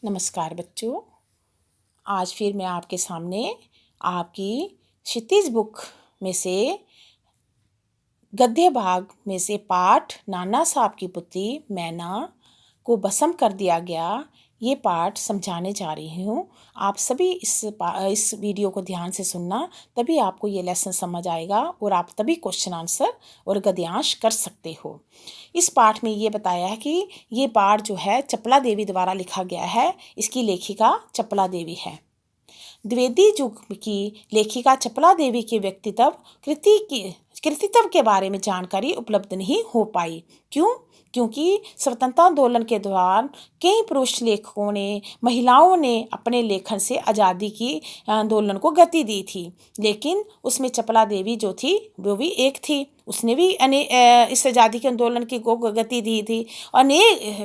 नमस्कार बच्चों। आज फिर मैं आपके सामने आपकी क्षितिज बुक में से गद्य भाग में से पाठ नाना साहब की पुत्री मैना को भस्म कर दिया गया, ये पाठ समझाने जा रही हूँ। आप सभी इस वीडियो को ध्यान से सुनना, तभी आपको ये लेसन समझ आएगा और आप तभी क्वेश्चन आंसर और गद्यांश कर सकते हो। इस पाठ में ये बताया है कि ये पाठ जो है चपला देवी द्वारा लिखा गया है। इसकी लेखिका चपला देवी है। द्विवेदी युग की लेखिका चपला देवी के कृतित्व के बारे में जानकारी उपलब्ध नहीं हो पाई। क्यों? क्योंकि स्वतंत्रता आंदोलन के दौरान कई पुरुष लेखकों ने, महिलाओं ने अपने लेखन से आज़ादी की आंदोलन को गति दी थी, लेकिन उसमें चपला देवी जो थी वो भी एक थी। उसने भी इस आज़ादी के आंदोलन की को गति दी थी। और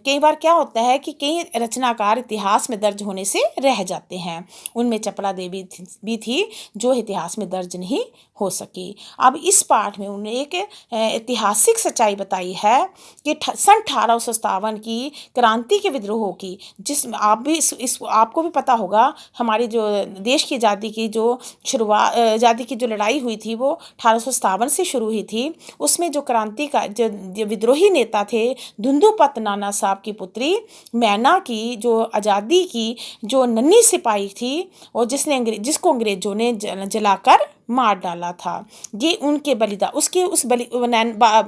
कई बार क्या होता है कि कई रचनाकार इतिहास में दर्ज होने से रह जाते हैं। उनमें चपला देवी भी थी जो इतिहास में दर्ज नहीं हो सकी। अब इस पाठ में उन्होंने एक ऐतिहासिक सच्चाई बताई है कि सन 1857 की क्रांति के विद्रोह की, जिस आप भी इस आपको भी पता होगा, हमारी जो देश की आज़ादी की जो शुरुआत, आज़ादी की जो लड़ाई हुई थी वो 1857 से शुरू हुई थी। उसमें जो क्रांति का जो विद्रोही नेता थे, धुंधुपत नाना साहब की पुत्री मैना की जो आज़ादी की जो नन्ही सिपाही थी और जिसको अंग्रेजों ने जलाकर मार डाला था, ये उनके बलिदान,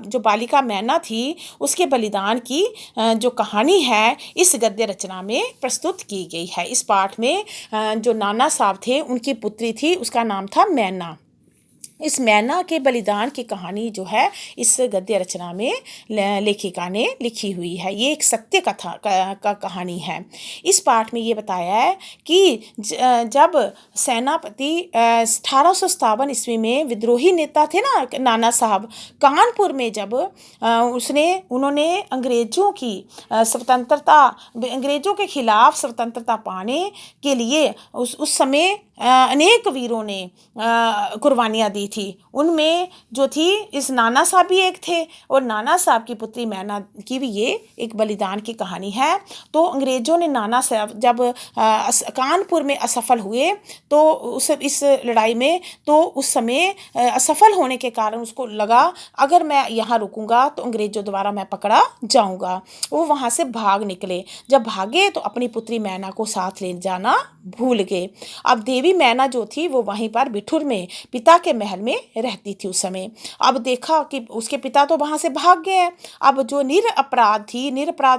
जो बालिका मैना थी उसके बलिदान की जो कहानी है इस गद्य रचना में प्रस्तुत की गई है। इस पाठ में जो नाना साहब थे उनकी पुत्री थी, उसका नाम था मैना। इस मैना के बलिदान की कहानी जो है इस गद्य रचना में लेखिका ने लिखी हुई है। ये एक सत्य कथा का कहानी है। इस पाठ में ये बताया है कि जब सेनापति 1857 ईस्वी में विद्रोही नेता थे ना नाना साहब, कानपुर में जब उन्होंने अंग्रेजों की स्वतंत्रता, अंग्रेजों के खिलाफ स्वतंत्रता पाने के लिए उस समय अनेक वीरों ने कुर्बानियाँ दी थी। उनमें जो थी इस नाना साहब भी एक थे और नाना साहब की पुत्री मैना की भी ये एक बलिदान की कहानी है। तो अंग्रेजों ने नाना साहब जब कानपुर में असफल हुए तो इस लड़ाई में, तो उस समय असफल होने के कारण उसको लगा अगर मैं यहाँ रुकूंगा तो अंग्रेजों द्वारा मैं पकड़ा जाऊंगा। वो वहाँ से भाग निकले। जब भागे तो अपनी पुत्री मैना को साथ ले जाना भूल गए। अब देवी मैना जो थी वो वहीं पर बिठूर में पिता के महल में रहती थी उस समय। अब देखा कि उसके पिता तो वहाँ से भाग गए हैं। अब जो निरपराध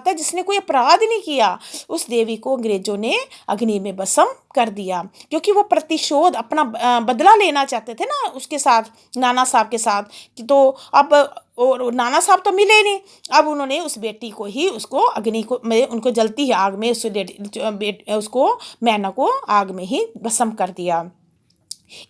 था, जिसने कोई अपराध नहीं किया, उस देवी को अंग्रेजों ने अग्नि में भस्म कर दिया, क्योंकि वो प्रतिशोध अपना बदला लेना चाहते थे ना उसके साथ, नाना साहब के साथ। तो अब और नाना साहब तो मिले नहीं। अब उन्होंने उस बेटी को ही उसको अग्नि को में उनको जलती आग में उसको मैना को आग में ही भस्म कर दिया।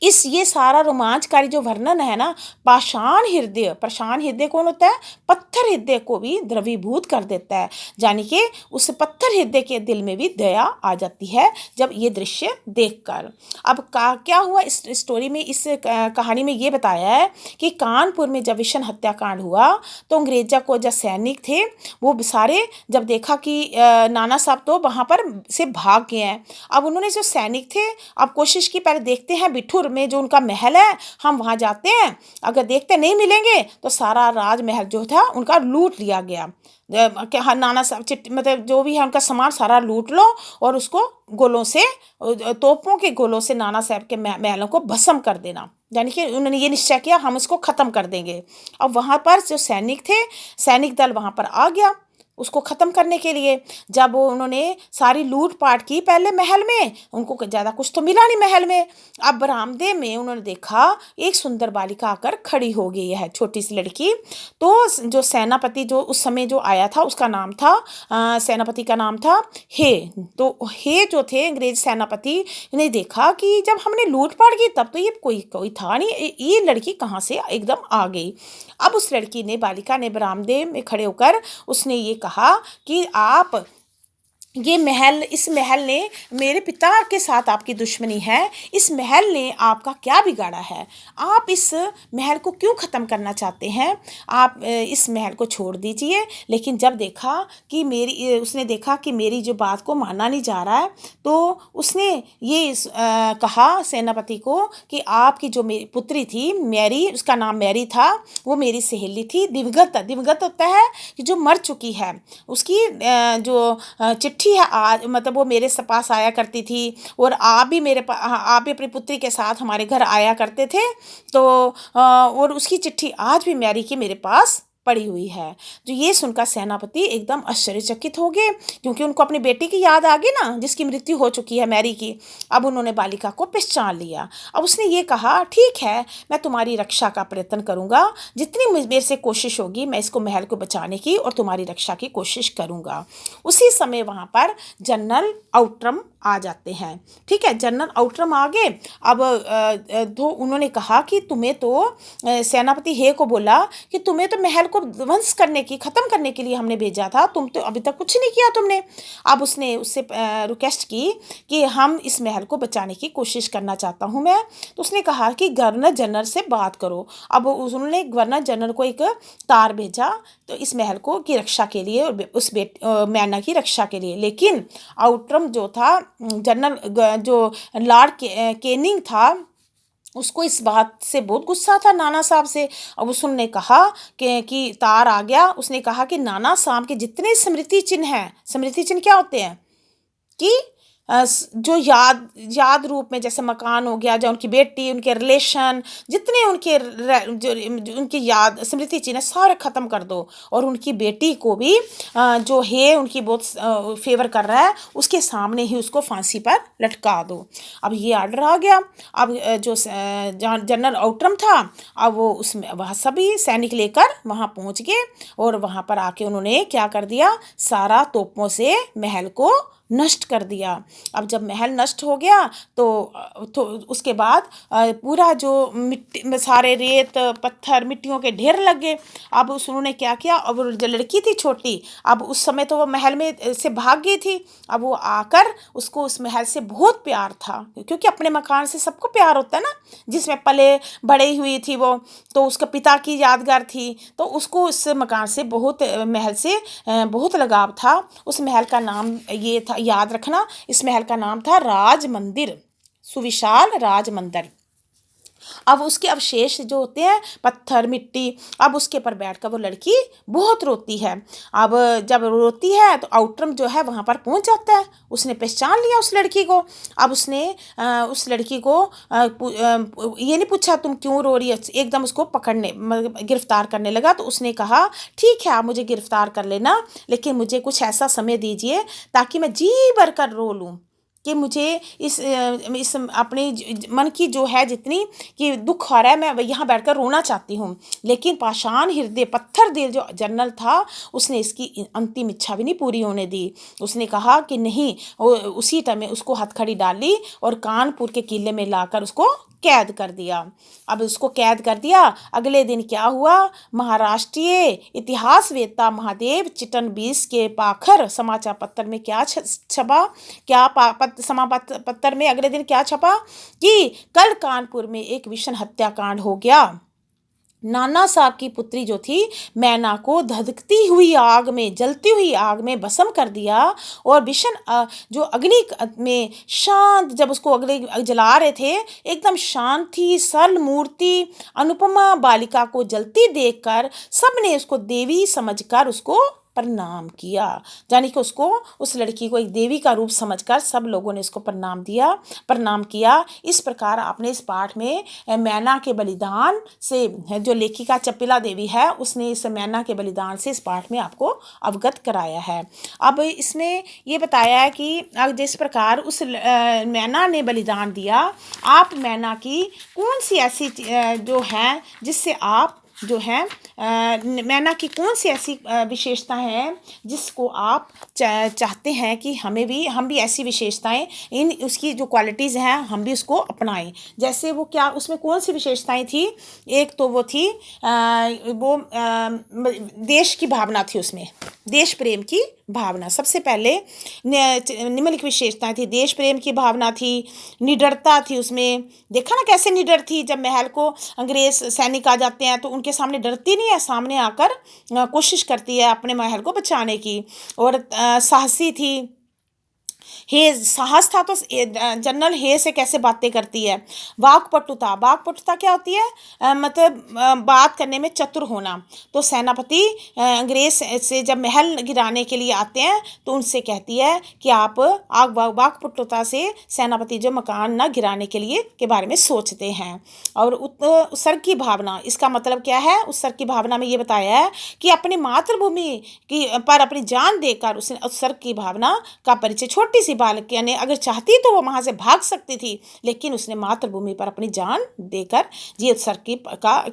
ये सारा रोमांचकारी जो वर्णन है ना, पाषाण हृदय कौन होता है? पत्थर हृदय को भी द्रवीभूत कर देता है। यानी कि उस पत्थर हृदय के दिल में भी दया आ जाती है जब ये दृश्य देखकर। अब क्या हुआ इस स्टोरी में, इस कहानी में ये बताया है कि कानपुर में जब विषम हत्याकांड हुआ तो अंग्रेजा को जो सैनिक थे वो सारे जब देखा कि नाना साहब तो वहाँ पर से भाग गए हैं। अब उन्होंने जो सैनिक थे, अब कोशिश की पहले देखते हैं बिठूर में जो उनका महल है, हम वहाँ जाते हैं, अगर देखते नहीं मिलेंगे तो सारा राजमहल जो था उनका लूट लिया गया। हाँ, नाना साहब मतलब जो भी है उनका सामान सारा लूट लो और उसको गोलों से, तोपों के गोलों से नाना साहब के महलों को भस्म कर देना। यानी कि उन्होंने ये निश्चय किया हम इसको ख़त्म कर देंगे। अब वहाँ पर जो सैनिक थे, सैनिक दल वहाँ पर आ गया उसको ख़त्म करने के लिए। जब उन्होंने सारी लूटपाट की पहले महल में, उनको ज़्यादा कुछ तो मिला नहीं महल में। अब बरामदे में उन्होंने देखा एक सुंदर बालिका आकर खड़ी हो गई है, छोटी सी लड़की। तो जो सेनापति जो उस समय जो आया था उसका नाम था सेनापति का नाम था हे। तो हे जो थे अंग्रेज सेनापति ने देखा कि जब हमने लूटपाट की तब तो ये कोई था नहीं, ये लड़की कहाँ से एकदम आ गई। अब उस लड़की ने, बालिका ने बरामदे में खड़े होकर उसने ये कहा कि आप ये महल, इस महल ने मेरे पिता के साथ आपकी दुश्मनी है, इस महल ने आपका क्या बिगाड़ा है, आप इस महल को क्यों ख़त्म करना चाहते हैं, आप इस महल को छोड़ दीजिए। लेकिन जब देखा कि उसने देखा कि मेरी जो बात को माना नहीं जा रहा है, तो उसने ये कहा सेनापति को कि आपकी जो मेरी पुत्री थी मैरी, उसका नाम मैरी था, वो मेरी सहेली थी, दिवगत, दिवगत होता है कि जो मर चुकी है, उसकी जो चिट्ठी है आज, मतलब वो मेरे पास आया करती थी, और आप भी आप भी अपनी पुत्री के साथ हमारे घर आया करते थे। तो और उसकी चिट्ठी आज भी मैरी की मेरे पास पड़ी हुई है। जो ये सुनकर सेनापति एकदम आश्चर्यचकित हो गए, क्योंकि उनको अपनी बेटी की याद आ गई ना, जिसकी मृत्यु हो चुकी है मैरी की। अब उन्होंने बालिका को पहचान लिया। अब उसने ये कहा, ठीक है, मैं तुम्हारी रक्षा का प्रयत्न करूंगा, जितनी मेरे से कोशिश होगी मैं इसको महल को बचाने की और तुम्हारी रक्षा की कोशिश करूंगा। उसी समय वहाँ पर जनरल आउट्रम आ जाते हैं। ठीक है, जनरल आउट्रम आ गए। अब तो उन्होंने कहा कि तुम्हें तो सेनापति हे को बोला कि तुम्हें तो महल को ध्वंस करने की, ख़त्म करने के लिए हमने भेजा था, तुम तो अभी तक कुछ नहीं किया तुमने। अब उसने उससे रिक्वेस्ट की कि हम इस महल को बचाने की कोशिश करना चाहता हूँ मैं। तो उसने कहा कि गवर्नर जनरल से बात करो। अब उन्होंने गवर्नर जनरल को एक तार भेजा, तो इस महल को की रक्षा के लिए और उस मैना की रक्षा के लिए। लेकिन आउट्रम जो था, जनरल जो लॉर्ड केनिंग था, उसको इस बात से बहुत गुस्सा था नाना साहब से। अब उसने कहा कि तार आ गया, उसने कहा कि नाना साहब के जितने स्मृति चिन्ह हैं, स्मृति चिन्ह क्या होते हैं कि जो याद रूप में, जैसे मकान हो गया, जो उनकी बेटी, उनके रिलेशन, जितने उनके जो उनकी याद स्मृति चिन्ह सारे ख़त्म कर दो, और उनकी बेटी को भी जो है उनकी बहुत फेवर कर रहा है, उसके सामने ही उसको फांसी पर लटका दो। अब ये आर्डर आ गया। अब जो जनरल आउट्रम था, अब वो उसमें वह सभी सैनिक लेकर वहाँ पहुँच गए, और वहाँ पर आके उन्होंने क्या कर दिया, सारा तोपों से महल को नष्ट कर दिया। अब जब महल नष्ट हो गया तो उसके बाद पूरा जो मिट्टी, सारे रेत पत्थर मिट्टियों के ढेर लग गए। अब उन्होंने क्या किया, अब जो लड़की थी छोटी, अब उस समय तो वो महल में से भाग गई थी। अब वो आकर, उसको उस महल से बहुत प्यार था, क्योंकि अपने मकान से सबको प्यार होता है ना, जिसमें पले बड़ी हुई थी वो, तो उसका पिता की यादगार थी, तो उसको उस मकान से बहुत, महल से बहुत लगाव था। उस महल का नाम ये था, याद रखना, इस महल का नाम था राज मंदिर, सुविशाल राज मंदिर। अब उसके अवशेष जो होते हैं, पत्थर मिट्टी, अब उसके ऊपर बैठकर वो लड़की बहुत रोती है। अब जब रोती है तो आउट्रम जो है वहाँ पर पहुँच जाता है, उसने पहचान लिया उस लड़की को। अब उसने उस लड़की को ये नहीं पूछा तुम क्यों रो रही है, एकदम उसको पकड़ने, गिरफ्तार करने लगा। तो उसने कहा, ठीक है, आप मुझे गिरफ्तार कर लेना, लेकिन मुझे कुछ ऐसा समय दीजिए ताकि मैं जी भर कर रो लूँ, कि मुझे इस अपने मन की जो है जितनी कि दुख हो रहा है, मैं यहाँ बैठकर रोना चाहती हूँ। लेकिन पाषाण हृदय पत्थर दिल जो जनरल था, उसने इसकी अंतिम इच्छा भी नहीं पूरी होने दी। उसने कहा कि नहीं, उसी टाइम में उसको हथकड़ी डाली और कानपुर के किले में लाकर उसको कैद कर दिया। अब उसको कैद कर दिया। अगले दिन क्या हुआ, महाराष्ट्रीय इतिहासवेत्ता महादेव चिटनबीस के पाखर समाचार पत्र में क्या छपा, क्या समाचार पत्र में अगले दिन क्या छपा कि कल कानपुर में एक भीषण हत्याकांड हो गया। नाना साहब की पुत्री जो थी मैना को धधकती हुई आग में, जलती हुई आग में भस्म कर दिया, और भीषण जो अग्नि में शांत, जब उसको अग्नि जला रहे थे, एकदम शांत थी, सरल मूर्ति अनुपमा बालिका को जलती देखकर सबने उसको देवी समझकर उसको प्रणाम किया। यानी कि उसको, उस लड़की को एक देवी का रूप समझकर सब लोगों ने उसको प्रणाम किया। इस प्रकार आपने इस पाठ में मैना के बलिदान से, जो लेखिका चपिला देवी है, उसने इस मैना के बलिदान से इस पाठ में आपको अवगत कराया है। अब इसमें ये बताया है कि जिस प्रकार उस मैना ने बलिदान दिया, आप मैना की कौन सी ऐसी जो है जिससे आप जो है मैना की कौन सी ऐसी विशेषता है जिसको आप चाहते हैं कि हम भी ऐसी विशेषताएं, इन उसकी जो क्वालिटीज़ हैं हम भी उसको अपनाएं। जैसे वो क्या, उसमें कौन सी विशेषताएं थी? एक तो वो थी देश की भावना थी, उसमें देश प्रेम की भावना सबसे पहले निम्नलिखित विशेषताएं थी। देश प्रेम की भावना थी, निडरता थी उसमें। देखा ना कैसे निडर थी, जब महल को अंग्रेज सैनिक आ जाते हैं तो उनके सामने डरती नहीं है, सामने आकर कोशिश करती है अपने महल को बचाने की। और साहसी थी, हे साहस था तो जनरल हे से कैसे बातें करती है। वाक्पटुता, वाक्पटुता क्या होती है? मतलब बात करने में चतुर होना। तो सेनापति अंग्रेज से जब महल गिराने के लिए आते हैं तो उनसे कहती है कि आप वाक्पटुता से सेनापति जो मकान न गिराने के लिए के बारे में सोचते हैं। और उत्सर्ग की भावना, इसका मतलब क्या है? उत्सर्ग की भावना में ये बताया है कि अपनी मातृभूमि की पर अपनी जान देकर उसने उत्सर्ग की भावना का परिचय, छोटी सी बालक यानी अगर चाहती तो वो वहाँ से भाग सकती थी, लेकिन उसने मातृभूमि पर अपनी जान देकर ये उत्सर्ग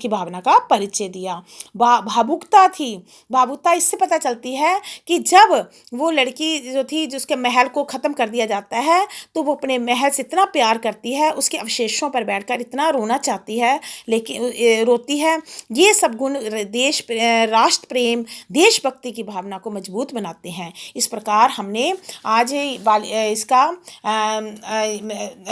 की भावना का परिचय दिया। भावुकता थी, भावुकता इससे पता चलती है कि जब वो लड़की जो थी जिसके महल को ख़त्म कर दिया जाता है तो वो अपने महल से इतना प्यार करती है, उसके अवशेषों पर बैठकर इतना रोना चाहती है, लेकिन रोती है। ये सब गुण राष्ट्र प्रेम, देशभक्ति की भावना को मजबूत बनाते हैं। इस प्रकार हमने आज इसका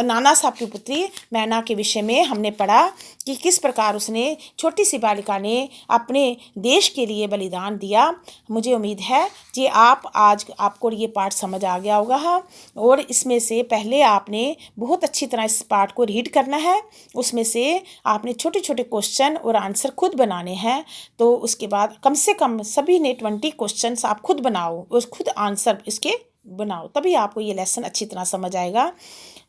नाना साहब की पुत्री मैना के विषय में हमने पढ़ा कि किस प्रकार उसने, छोटी सी बालिका ने अपने देश के लिए बलिदान दिया। मुझे उम्मीद है कि आपको ये पाठ समझ आ गया होगा। और इसमें से पहले आपने बहुत अच्छी तरह इस पाठ को रीड करना है, उसमें से आपने छोटे छोटे क्वेश्चन और आंसर खुद बनाने हैं। तो उसके बाद कम से कम सभी ने 20 क्वेश्चन आप खुद बनाओ और खुद आंसर इसके बनाओ, तभी आपको ये लेसन अच्छी तरह समझ आएगा।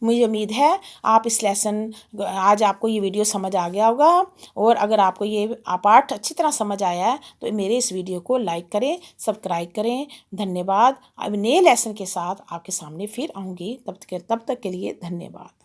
मुझे उम्मीद है आप इस आज आपको ये वीडियो समझ आ गया होगा। और अगर आपको ये पाठ अच्छी तरह समझ आया है तो मेरे इस वीडियो को लाइक करें, सब्सक्राइब करें। धन्यवाद। अब नए लेसन के साथ आपके सामने फिर आऊँगी, तब तक के लिए धन्यवाद।